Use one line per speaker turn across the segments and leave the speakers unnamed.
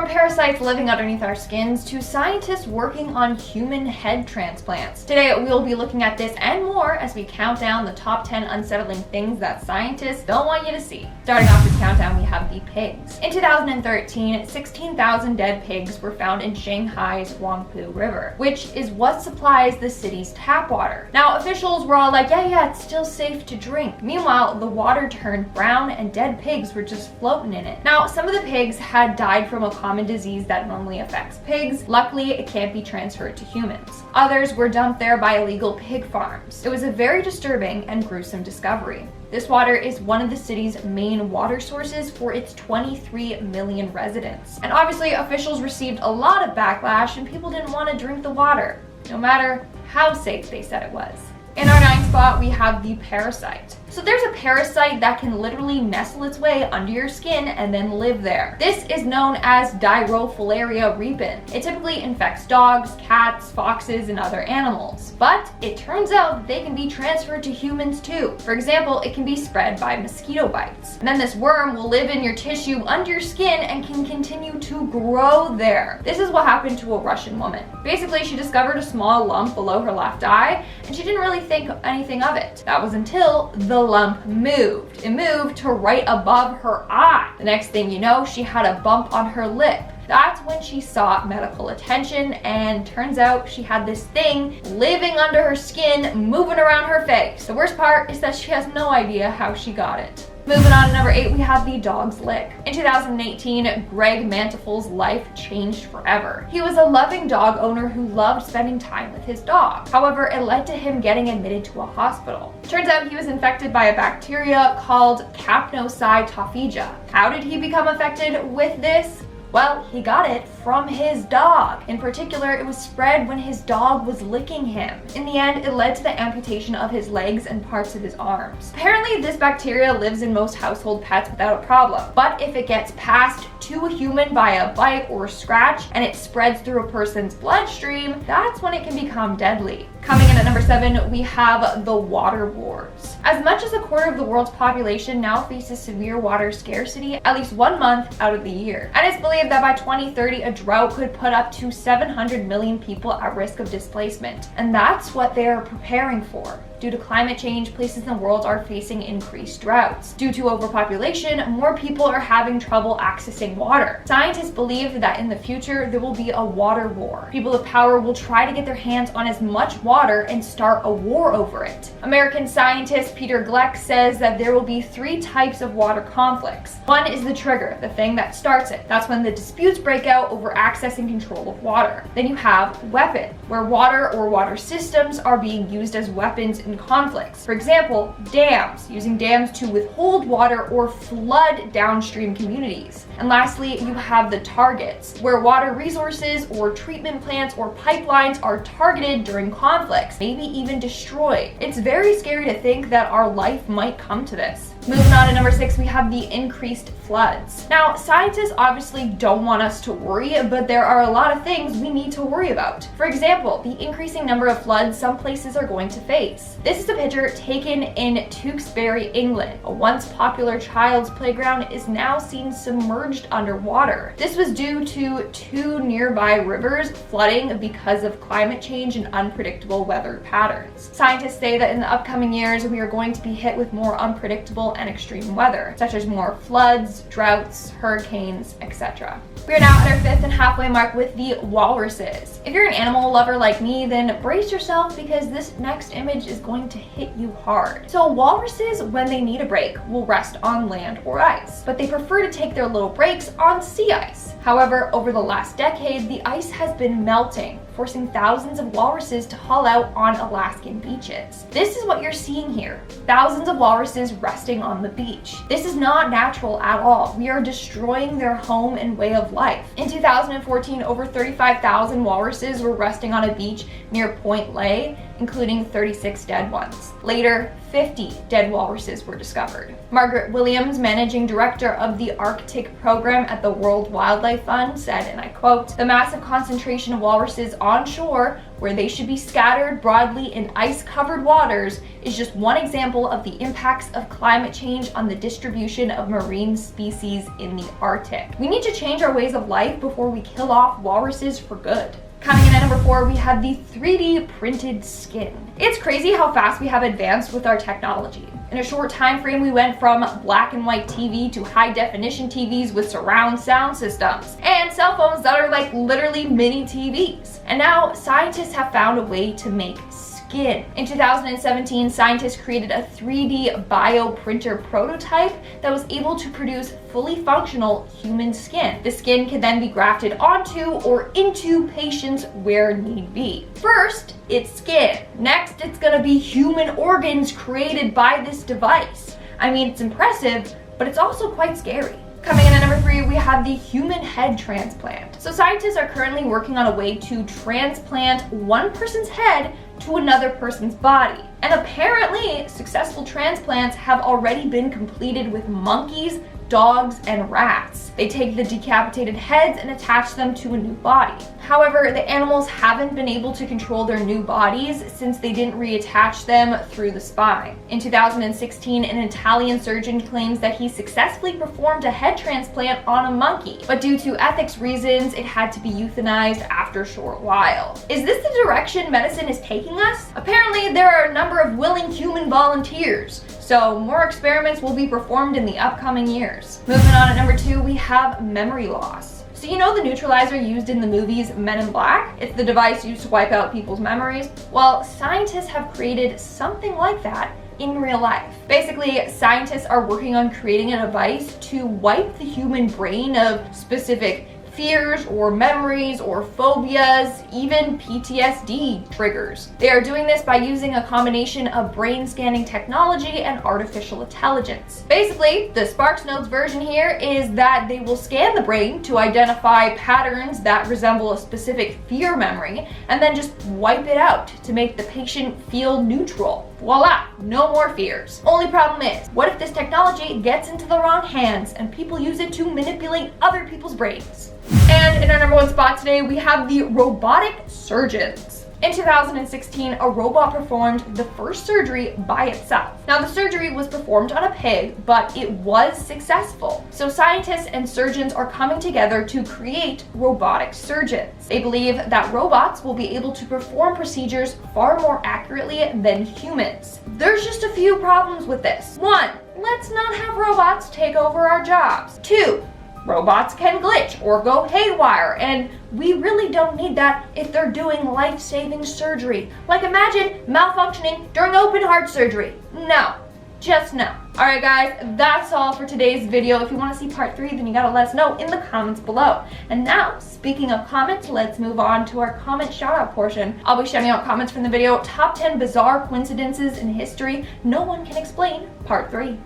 From parasites living underneath our skins to scientists working on human head transplants. Today we'll be looking at this and more as we count down the top 10 unsettling things that scientists don't want you to see. Starting off this countdown, we have the pigs. In 2013, 16,000 dead pigs were found in Shanghai's Huangpu River, which is what supplies the city's tap water. Now, officials were all like, yeah, it's still safe to drink. Meanwhile, the water turned brown and dead pigs were just floating in it. Now, some of the pigs had died from a common disease that normally affects pigs. Luckily, it can't be transferred to humans. Others were dumped there by illegal pig farms. It was a very disturbing and gruesome discovery. This water is one of the city's main water sources for its 23 million residents. And obviously, officials received a lot of backlash and people didn't want to drink the water, no matter how safe they said it was. In our ninth spot, we have the parasite. So there's a parasite that can literally nestle its way under your skin and then live there. This is known as Dirofilaria repin. It typically infects dogs, cats, foxes, and other animals. But it turns out that they can be transferred to humans too. For example, it can be spread by mosquito bites. And then this worm will live in your tissue under your skin and can continue to grow there. This is what happened to a Russian woman. Basically, she discovered a small lump below her left eye and she didn't really think anything of it. That was until the lump moved. It moved to right above her eye. The next thing you know, she had a bump on her lip. That's when she sought medical attention, and turns out she had this thing living under her skin, moving around her face. The worst part is that she has no idea how she got it. Moving on to number 8, we have the dog's lick. In 2018, Greg Mantefol's life changed forever. He was a loving dog owner who loved spending time with his dog. However, it led to him getting admitted to a hospital. Turns out he was infected by a bacteria called Capnocytophaga. How did he become affected with this? Well, he got it from his dog. In particular, it was spread when his dog was licking him. In the end, it led to the amputation of his legs and parts of his arms. Apparently, this bacteria lives in most household pets without a problem. But if it gets passed to a human by a bite or scratch and it spreads through a person's bloodstream, that's when it can become deadly. Coming in at number 7, we have the water wars. As much as a quarter of the world's population now faces severe water scarcity at least 1 month out of the year. And it's believed that by 2030, a drought could put up to 700 million people at risk of displacement. And that's what they are preparing for. Due to climate change, places in the world are facing increased droughts. Due to overpopulation, more people are having trouble accessing water. Scientists believe that in the future, there will be a water war. People of power will try to get their hands on as much water and start a war over it. American scientist Peter Gleck says that there will be 3 types of water conflicts. One is the trigger, the thing that starts it. That's when the disputes break out over access and control of water. Then you have weapon, where water or water systems are being used as weapons in conflicts. For example, dams, using dams to withhold water or flood downstream communities. And lastly, you have the targets, where water resources or treatment plants or pipelines are targeted during conflicts, maybe even destroyed. It's very scary to think that our life might come to this. Moving on to number 6, we have the increased floods. Now, scientists obviously don't want us to worry, but there are a lot of things we need to worry about. For example, the increasing number of floods some places are going to face. This is a picture taken in Tewkesbury, England. A once popular child's playground is now seen submerged underwater. This was due to 2 nearby rivers flooding because of climate change and unpredictable weather patterns. Scientists say that in the upcoming years, we are going to be hit with more unpredictable and extreme weather, such as more floods, droughts, hurricanes, etc. We are now at our 5th and halfway mark with the walruses. If you're an animal lover like me, then brace yourself because this next image is going to hit you hard. So walruses, when they need a break, will rest on land or ice, but they prefer to take their little breaks on sea ice. However, over the last decade, the ice has been melting, forcing thousands of walruses to haul out on Alaskan beaches. This is what you're seeing here. Thousands of walruses resting on the beach. This is not natural at all. We are destroying their home and way of life. In 2014, over 35,000 walruses were resting on a beach near Point Lay including 36 dead ones. Later, 50 dead walruses were discovered. Margaret Williams, managing director of the Arctic program at the World Wildlife Fund, said, and I quote, "The massive concentration of walruses on shore, where they should be scattered broadly in ice-covered waters, is just one example of the impacts of climate change on the distribution of marine species in the Arctic. We need to change our ways of life before we kill off walruses for good." Coming in at number 4, we have the 3D printed skin. It's crazy how fast we have advanced with our technology. In a short time frame, we went from black and white TV to high definition TVs with surround sound systems, and cell phones that are like literally mini TVs. And now scientists have found a way to make skin. In 2017, scientists created a 3D bioprinter prototype that was able to produce fully functional human skin. The skin can then be grafted onto or into patients where need be. First, it's skin. Next, it's gonna be human organs created by this device. I mean, it's impressive, but it's also quite scary. Coming in at number 3, we have the human head transplant. So scientists are currently working on a way to transplant one person's head to another person's body. And apparently, successful transplants have already been completed with monkeys, dogs, and rats. They take the decapitated heads and attach them to a new body. However, the animals haven't been able to control their new bodies since they didn't reattach them through the spine. In 2016, an Italian surgeon claims that he successfully performed a head transplant on a monkey, but due to ethics reasons, it had to be euthanized after a short while. Is this the direction medicine is taking us? Apparently, there are a number of willing human volunteers, so more experiments will be performed in the upcoming years. Moving on at number 2, we have memory loss. So you know the neutralizer used in the movies Men in Black? It's the device used to wipe out people's memories. Well, scientists have created something like that in real life. Basically, scientists are working on creating a device to wipe the human brain of specific fears or memories or phobias, even PTSD triggers. They are doing this by using a combination of brain scanning technology and artificial intelligence. Basically, the SparksNotes version here is that they will scan the brain to identify patterns that resemble a specific fear memory and then just wipe it out to make the patient feel neutral. Voila, no more fears. Only problem is, what if this technology gets into the wrong hands and people use it to manipulate other people's brains? And in our number 1 spot today, we have the robotic surgeons. In 2016, a robot performed the first surgery by itself. Now, the surgery was performed on a pig, but it was successful. So scientists and surgeons are coming together to create robotic surgeons. They believe that robots will be able to perform procedures far more accurately than humans. There's just a few problems with this. 1, let's not have robots take over our jobs. 2, robots can glitch or go haywire, and we really don't need that if they're doing life-saving surgery. Like imagine malfunctioning during open heart surgery. No, just no. Alright guys, that's all for today's video. If you want to see part 3, then you gotta let us know in the comments below. And now, speaking of comments, let's move on to our comment shout-out portion. I'll be shouting out comments from the video, Top 10 Bizarre Coincidences in History No One Can Explain, part 3.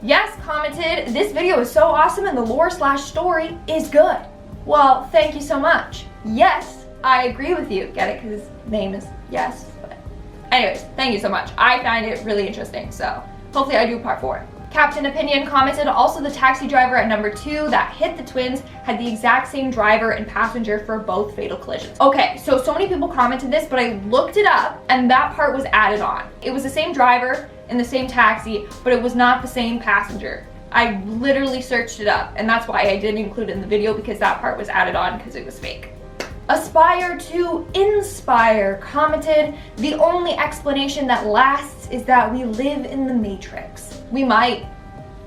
Yes commented, this video is so awesome and the lore/story is good. Well, thank you so much. Yes, I agree with you. Get it? Because his name is Yes. But anyways, thank you so much. I find it really interesting, so hopefully I do part 4. Captain Opinion commented, also the taxi driver at number 2 that hit the twins had the exact same driver and passenger for both fatal collisions. Okay, so many people commented this, but I looked it up and that part was added on. It was the same driver in the same taxi, but it was not the same passenger. I literally searched it up, and that's why I didn't include it in the video, because that part was added on because it was fake. Aspire to Inspire commented, the only explanation that lasts is that we live in the Matrix. We might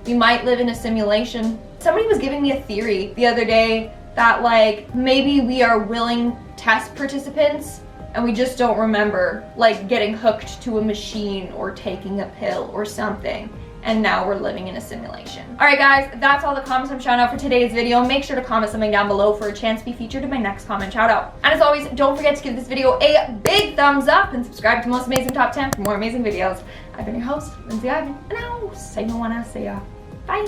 live in a simulation. Somebody was giving me a theory the other day that like maybe we are willing test participants and we just don't remember, like getting hooked to a machine or taking a pill or something, and now we're living in a simulation. Alright guys, that's all the comments I'm shouting out for today's video. Make sure to comment something down below for a chance to be featured in my next comment shout out. And as always, don't forget to give this video a big thumbs up and subscribe to Most Amazing Top 10 for more amazing videos. I've been your host, Lindsay Ivan, and I'll say no one else, say ya. Bye.